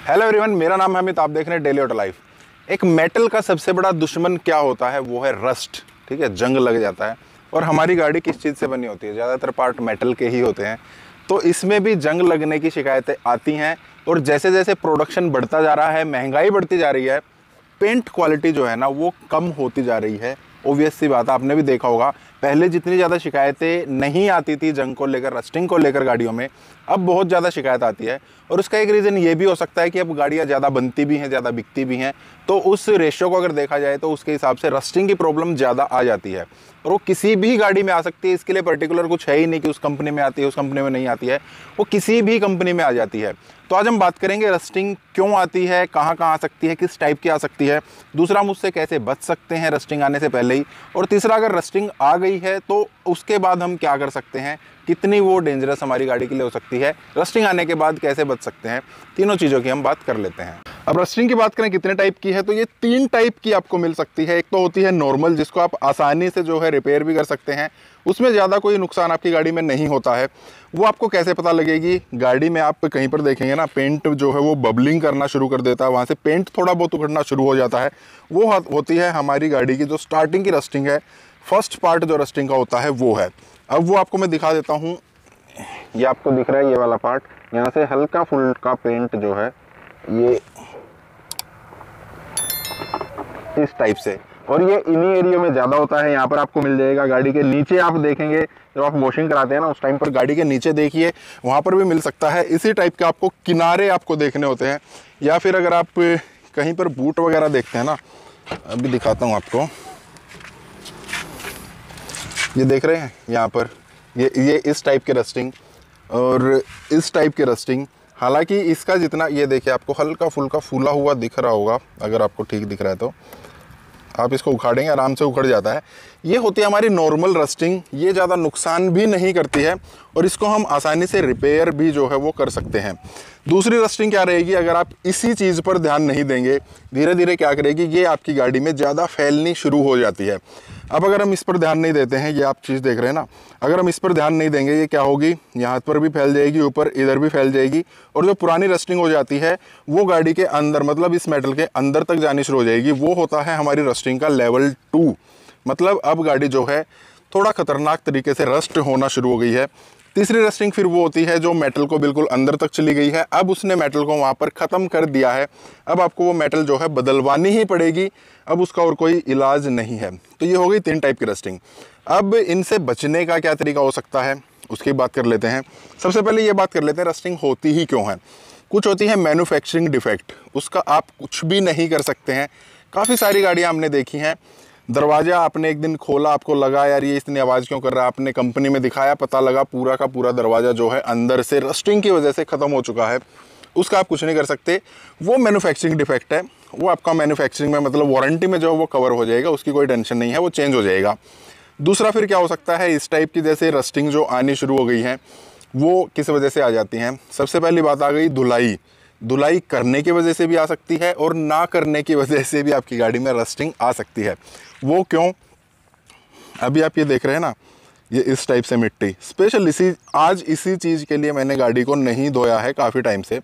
Hello everyone, मेरा नाम है अमित। आप देख रहे हैं डेली ऑटो लाइफ। एक मेटल का सबसे बड़ा दुश्मन क्या होता है? वो है रस्ट। ठीक है, जंग लग जाता है। और हमारी गाड़ी किस चीज़ से बनी होती है? ज़्यादातर पार्ट मेटल के ही होते हैं, तो इसमें भी जंग लगने की शिकायतें आती हैं। और जैसे जैसे प्रोडक्शन बढ़ता जा रहा है, महंगाई बढ़ती जा रही है, पेंट क्वालिटी जो है ना वो कम होती जा रही है। ऑब्वियस सी बात है, आपने भी देखा होगा, पहले जितनी ज़्यादा शिकायतें नहीं आती थी जंग को लेकर, रस्टिंग को लेकर गाड़ियों में, अब बहुत ज़्यादा शिकायत आती है। और उसका एक रीज़न ये भी हो सकता है कि अब गाड़ियाँ ज़्यादा बनती भी हैं, ज़्यादा बिकती भी हैं, तो उस रेशियो को अगर देखा जाए तो उसके हिसाब से रस्टिंग की प्रॉब्लम ज़्यादा आ जाती है। और वो किसी भी गाड़ी में आ सकती है, इसके लिए पर्टिकुलर कुछ है ही नहीं कि उस कंपनी में आती है, उस कंपनी में नहीं आती है, वो किसी भी कंपनी में आ जाती है। तो आज हम बात करेंगे रस्टिंग क्यों आती है, कहाँ कहाँ आ सकती है, किस टाइप की आ सकती है, दूसरा मुझसे कैसे बच सकते हैं रस्टिंग आने से पहले ही, और तीसरा अगर रस्टिंग आ गई है तो उसके बाद हम क्या कर सकते हैं, कितनी वो डेंजरस हमारी गाड़ी के लिए हो सकती है, रस्टिंग आने के बाद कैसे बच सकते हैं। तीनों चीज़ों की हम बात कर लेते हैं। अब रस्टिंग की बात करें कितने टाइप की है, तो ये 3 टाइप की आपको मिल सकती है। एक तो होती है नॉर्मल, जिसको आप आसानी से जो है रिपेयर भी कर सकते हैं, उसमें ज़्यादा कोई नुकसान आपकी गाड़ी में नहीं होता है। वो आपको कैसे पता लगेगी? गाड़ी में आप कहीं पर देखेंगे ना, पेंट जो है वो बबलिंग करना शुरू कर देता है, वहाँ से पेंट थोड़ा बहुत उखड़ना शुरू हो जाता है। वो होती है हमारी गाड़ी की जो स्टार्टिंग की रस्टिंग है, फर्स्ट पार्ट जो रस्टिंग का होता है वो है। अब वो आपको मैं दिखा देता हूँ। ये आपको दिख रहा है ये वाला पार्ट, यहाँ से हल्का फुल्का पेंट जो है ये इस टाइप से, और ये इन्हीं एरिया में ज़्यादा होता है। यहाँ पर आपको मिल जाएगा, गाड़ी के नीचे आप देखेंगे, जब आप वॉशिंग कराते हैं ना उस टाइम पर गाड़ी के नीचे देखिए, वहाँ पर भी मिल सकता है। इसी टाइप के आपको किनारे आपको देखने होते हैं, या फिर अगर आप कहीं पर बूट वगैरह देखते हैं ना, अभी दिखाता हूँ आपको, ये देख रहे हैं यहाँ पर ये इस टाइप के रस्टिंग और इस टाइप के रस्टिंग। हालांकि इसका जितना, ये देखिए आपको हल्का फुल्का फूला हुआ दिख रहा होगा, अगर आपको ठीक दिख रहा है तो आप इसको उखाड़ेंगे आराम से उखड़ जाता है। ये होती है हमारी नॉर्मल रस्टिंग, ये ज़्यादा नुकसान भी नहीं करती है और इसको हम आसानी से रिपेयर भी जो है वो कर सकते हैं। दूसरी रस्टिंग क्या रहेगी? अगर आप इसी चीज़ पर ध्यान नहीं देंगे, धीरे धीरे क्या करेगी, ये आपकी गाड़ी में ज़्यादा फैलनी शुरू हो जाती है। अब अगर हम इस पर ध्यान नहीं देते हैं, ये आप चीज़ देख रहे हैं ना, अगर हम इस पर ध्यान नहीं देंगे, ये क्या होगी, यहाँ पर भी फैल जाएगी, ऊपर इधर भी फैल जाएगी, और जो पुरानी रस्टिंग हो जाती है वो गाड़ी के अंदर, मतलब इस मेटल के अंदर तक जानी शुरू हो जाएगी। वो होता है हमारी रस्टिंग का लेवल 2। मतलब अब गाड़ी जो है थोड़ा खतरनाक तरीके से रस्ट होना शुरू हो गई है। तीसरी रस्टिंग फिर वो होती है जो मेटल को बिल्कुल अंदर तक चली गई है, अब उसने मेटल को वहाँ पर ख़त्म कर दिया है, अब आपको वो मेटल जो है बदलवानी ही पड़ेगी, अब उसका और कोई इलाज नहीं है। तो ये हो गई 3 टाइप की रस्टिंग। अब इनसे बचने का क्या तरीका हो सकता है उसकी बात कर लेते हैं। सबसे पहले ये बात कर लेते हैं रस्टिंग होती ही क्यों है। कुछ होती है मैन्युफैक्चरिंग डिफेक्ट, उसका आप कुछ भी नहीं कर सकते हैं। काफ़ी सारी गाड़ियाँ हमने देखी हैं, दरवाज़ा आपने एक दिन खोला, आपको लगा यार ये इतनी आवाज़ क्यों कर रहा है, आपने कंपनी में दिखाया, पता लगा पूरा का पूरा दरवाज़ा जो है अंदर से रस्टिंग की वजह से ख़त्म हो चुका है। उसका आप कुछ नहीं कर सकते, वो मैन्युफैक्चरिंग डिफेक्ट है, वो आपका मैन्युफैक्चरिंग में मतलब वारंटी में जो है वो कवर हो जाएगा, उसकी कोई टेंशन नहीं है, वो चेंज हो जाएगा। दूसरा फिर क्या हो सकता है, इस टाइप की जैसे रस्टिंग जो आनी शुरू हो गई है वो किस वजह से आ जाती हैं। सबसे पहली बात आ गई धुलाई। धुलाई करने की वजह से भी आ सकती है और ना करने की वजह से भी आपकी गाड़ी में रस्टिंग आ सकती है। वो क्यों? अभी आप ये देख रहे हैं ना, ये इस टाइप से मिट्टी, स्पेशल इसी चीज़ के लिए मैंने गाड़ी को नहीं धोया है काफ़ी टाइम से।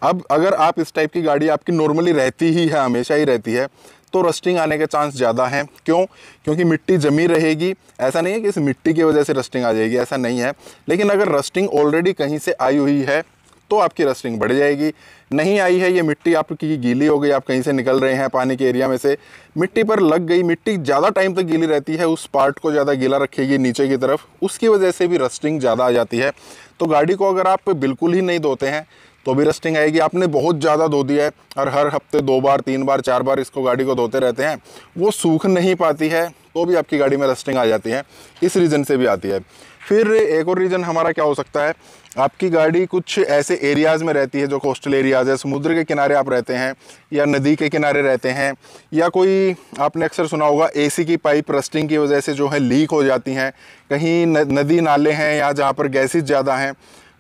अब अगर आप इस टाइप की गाड़ी आपकी नॉर्मली रहती ही है, हमेशा ही रहती है, तो रस्टिंग आने के चांस ज़्यादा हैं। क्यों? क्योंकि मिट्टी जमी रहेगी। ऐसा नहीं है कि इस मिट्टी की वजह से रस्टिंग आ जाएगी, ऐसा नहीं है, लेकिन अगर रस्टिंग ऑलरेडी कहीं से आई हुई है तो आपकी रस्टिंग बढ़ जाएगी। नहीं आई है, ये मिट्टी आपकी गीली हो गई, आप कहीं से निकल रहे हैं पानी के एरिया में से, मिट्टी पर लग गई, मिट्टी ज़्यादा टाइम तक गीली रहती है, उस पार्ट को ज़्यादा गीला रखेगी नीचे की तरफ, उसकी वजह से भी रस्टिंग ज़्यादा आ जाती है। तो गाड़ी को अगर आप बिल्कुल ही नहीं धोते हैं तो भी रस्टिंग आएगी। आपने बहुत ज़्यादा धो दिया है और हर हफ्ते 2 बार 3 बार 4 बार इसको गाड़ी को धोते रहते हैं, वो सूख नहीं पाती है, तो भी आपकी गाड़ी में रस्टिंग आ जाती है। इस रीज़न से भी आती है। फिर एक और रीज़न हमारा क्या हो सकता है, आपकी गाड़ी कुछ ऐसे एरियाज़ में रहती है जो कोस्टल एरियाज़ है, समुद्र के किनारे आप रहते हैं या नदी के किनारे रहते हैं, या कोई आपने अक्सर सुना होगा एसी की पाइप रस्टिंग की वजह से जो है लीक हो जाती हैं, कहीं नदी नाले हैं या जहाँ पर गैसेज ज़्यादा हैं,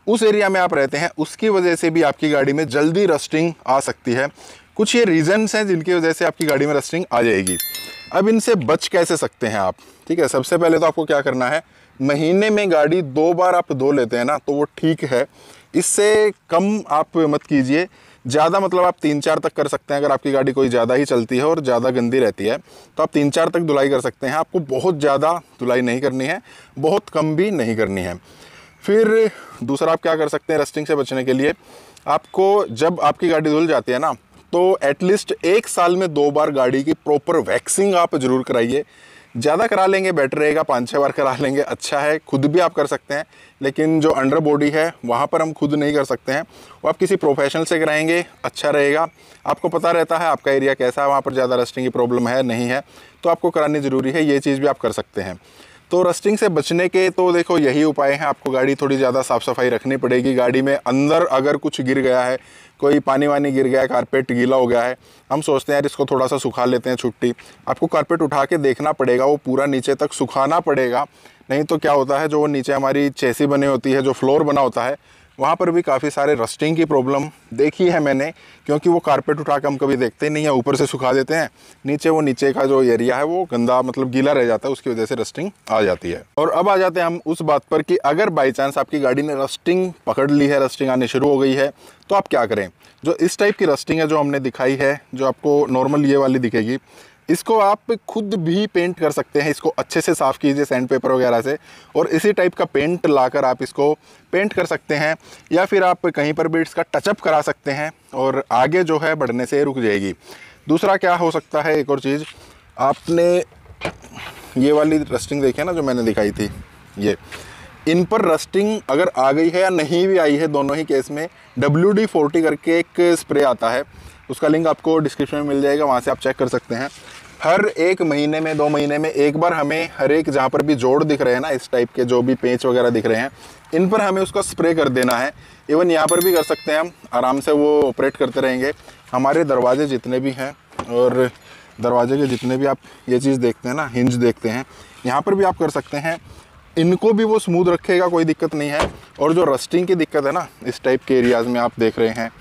उस एरिया में आप रहते हैं, उसकी वजह से भी आपकी गाड़ी में जल्दी रस्टिंग आ सकती है। कुछ ये रीजंस हैं जिनकी वजह से आपकी गाड़ी में रस्टिंग आ जाएगी। अब इनसे बच कैसे सकते हैं आप? ठीक है, सबसे पहले तो आपको क्या करना है, महीने में गाड़ी 2 बार आप धो लेते हैं ना तो वो ठीक है। इससे कम आप मत कीजिए। ज़्यादा मतलब आप 3-4 तक कर सकते हैं। अगर आपकी गाड़ी कोई ज़्यादा ही चलती है और ज़्यादा गंदी रहती है तो आप 3-4 तक धुलाई कर सकते हैं। आपको बहुत ज़्यादा धुलाई नहीं करनी है, बहुत कम भी नहीं करनी है। फिर दूसरा आप क्या कर सकते हैं रस्टिंग से बचने के लिए, आपको जब आपकी गाड़ी धुल जाती है ना, तो एटलीस्ट 1 साल में 2 बार गाड़ी की प्रॉपर वैक्सिंग आप ज़रूर कराइए। ज़्यादा करा लेंगे बेटर रहेगा, 5-6 बार करा लेंगे अच्छा है। खुद भी आप कर सकते हैं, लेकिन जो अंडर बॉडी है वहाँ पर हम खुद नहीं कर सकते हैं, वो आप किसी प्रोफेशनल से कराएंगे अच्छा रहेगा। आपको पता रहता है आपका एरिया कैसा है, वहाँ पर ज़्यादा रस्टिंग की प्रॉब्लम है नहीं है, तो आपको करानी ज़रूरी है। ये चीज़ भी आप कर सकते हैं। तो रस्टिंग से बचने के तो देखो यही उपाय हैं। आपको गाड़ी थोड़ी ज़्यादा साफ़ सफाई रखनी पड़ेगी। गाड़ी में अंदर अगर कुछ गिर गया है, कोई पानी वानी गिर गया है, कारपेट गीला हो गया है, हम सोचते हैं यार इसको थोड़ा सा सुखा लेते हैं छुट्टी। आपको कारपेट उठा के देखना पड़ेगा, वो पूरा नीचे तक सुखाना पड़ेगा। नहीं तो क्या होता है, जो वो नीचे हमारी चेसी बनी होती है, जो फ्लोर बना होता है, वहाँ पर भी काफ़ी सारे रस्टिंग की प्रॉब्लम देखी है मैंने। क्योंकि वो कारपेट उठा के हम कभी देखते नहीं है, ऊपर से सुखा देते हैं, नीचे वो नीचे का जो एरिया है वो गंदा मतलब गीला रह जाता है, उसकी वजह से रस्टिंग आ जाती है। और अब आ जाते हैं हम उस बात पर कि अगर बाई चांस आपकी गाड़ी ने रस्टिंग पकड़ ली है, रस्टिंग आनी शुरू हो गई है, तो आप क्या करें। जो इस टाइप की रस्टिंग है जो हमने दिखाई है, जो आपको नॉर्मल ये वाली दिखेगी, इसको आप खुद भी पेंट कर सकते हैं। इसको अच्छे से साफ़ कीजिए सैंड पेपर वगैरह से, और इसी टाइप का पेंट लाकर आप इसको पेंट कर सकते हैं, या फिर आप कहीं पर भी इसका टचअप करा सकते हैं और आगे जो है बढ़ने से रुक जाएगी। दूसरा क्या हो सकता है, एक और चीज़, आपने ये वाली रस्टिंग देखी है ना जो मैंने दिखाई थी, ये इन पर रस्टिंग अगर आ गई है या नहीं भी आई है, दोनों ही केस में WD-40 करके एक स्प्रे आता है, उसका लिंक आपको डिस्क्रिप्शन में मिल जाएगा, वहाँ से आप चेक कर सकते हैं। हर 1 महीने में 2 महीने में एक बार हमें हर एक जहाँ पर भी जोड़ दिख रहे हैं ना, इस टाइप के जो भी पेंच वगैरह दिख रहे हैं, इन पर हमें उसका स्प्रे कर देना है। इवन यहाँ पर भी कर सकते हैं हम, आराम से वो ऑपरेट करते रहेंगे। हमारे दरवाजे जितने भी हैं और दरवाजे के जितने भी आप ये चीज़ देखते हैं ना, हिंज देखते हैं, यहाँ पर भी आप कर सकते हैं। इनको भी वो स्मूथ रखेगा, कोई दिक्कत नहीं है। और जो रस्टिंग की दिक्कत है ना, इस टाइप के एरियाज़ में आप देख रहे हैं,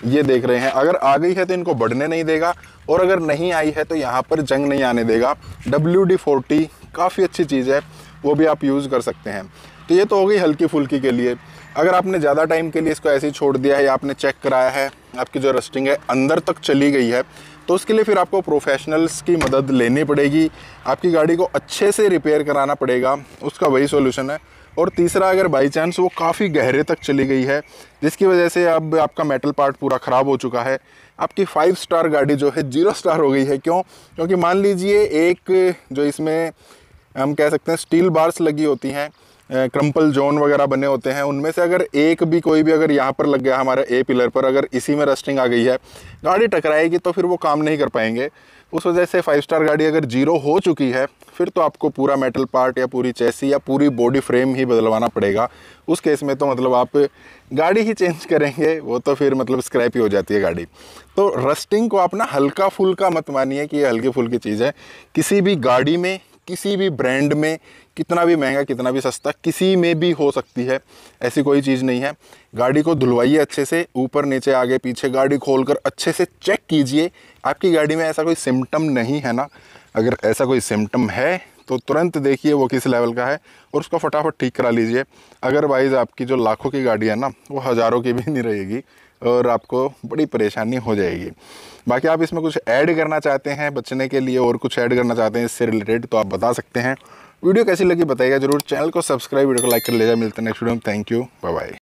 ये देख रहे हैं, अगर आ गई है तो इनको बढ़ने नहीं देगा, और अगर नहीं आई है तो यहाँ पर जंग नहीं आने देगा। WD-40 काफ़ी अच्छी चीज़ है, वो भी आप यूज़ कर सकते हैं। तो ये तो हो गई हल्की फुल्की के लिए। अगर आपने ज़्यादा टाइम के लिए इसको ऐसे ही छोड़ दिया है, या आपने चेक कराया है आपकी जो रस्टिंग है अंदर तक चली गई है, तो उसके लिए फिर आपको प्रोफेशनल्स की मदद लेनी पड़ेगी। आपकी गाड़ी को अच्छे से रिपेयर कराना पड़ेगा, उसका वही सॉल्यूशन है। और तीसरा, अगर बाई चांस वो काफ़ी गहरे तक चली गई है, जिसकी वजह से अब आपका मेटल पार्ट पूरा ख़राब हो चुका है, आपकी 5 स्टार गाड़ी जो है 0 स्टार हो गई है। क्यों? क्योंकि मान लीजिए एक जो इसमें हम कह सकते हैं स्टील बार्स लगी होती हैं, क्रम्पल जोन वगैरह बने होते हैं, उनमें से अगर एक भी कोई भी अगर यहाँ पर लग गया हमारे ए पिलर पर, अगर इसी में रस्टिंग आ गई है, गाड़ी टकराएगी तो फिर वो काम नहीं कर पाएंगे। उस वजह से 5 स्टार गाड़ी अगर 0 हो चुकी है, फिर तो आपको पूरा मेटल पार्ट या पूरी चेसी या पूरी बॉडी फ्रेम ही बदलवाना पड़ेगा। उस केस में तो मतलब आप गाड़ी ही चेंज करेंगे, वो तो फिर मतलब स्क्रैप ही हो जाती है गाड़ी। तो रस्टिंग को आप ना हल्का फुल्का मत मानिए कि ये हल्की फुल्की चीज़ है। किसी भी गाड़ी में, किसी भी ब्रांड में, कितना भी महंगा कितना भी सस्ता, किसी में भी हो सकती है, ऐसी कोई चीज़ नहीं है। गाड़ी को धुलवाइए अच्छे से, ऊपर नीचे आगे पीछे गाड़ी खोलकर अच्छे से चेक कीजिए आपकी गाड़ी में ऐसा कोई सिम्टम नहीं है ना। अगर ऐसा कोई सिम्टम है तो तुरंत देखिए वो किस लेवल का है और उसको फटाफट ठीक करा लीजिए। अदरवाइज़ आपकी जो लाखों की गाड़ी है ना, वो हज़ारों की भी नहीं रहेगी और आपको बड़ी परेशानी हो जाएगी। बाकी आप इसमें कुछ ऐड करना चाहते हैं बचने के लिए, और कुछ ऐड करना चाहते हैं इससे रिलेटेड, तो आप बता सकते हैं। वीडियो कैसी लगी बताइएगा जरूर। चैनल को सब्सक्राइब, वीडियो को लाइक कर लीजिएगा। मिलते हैं नेक्स्ट वीडियो में। Thank you, bye bye.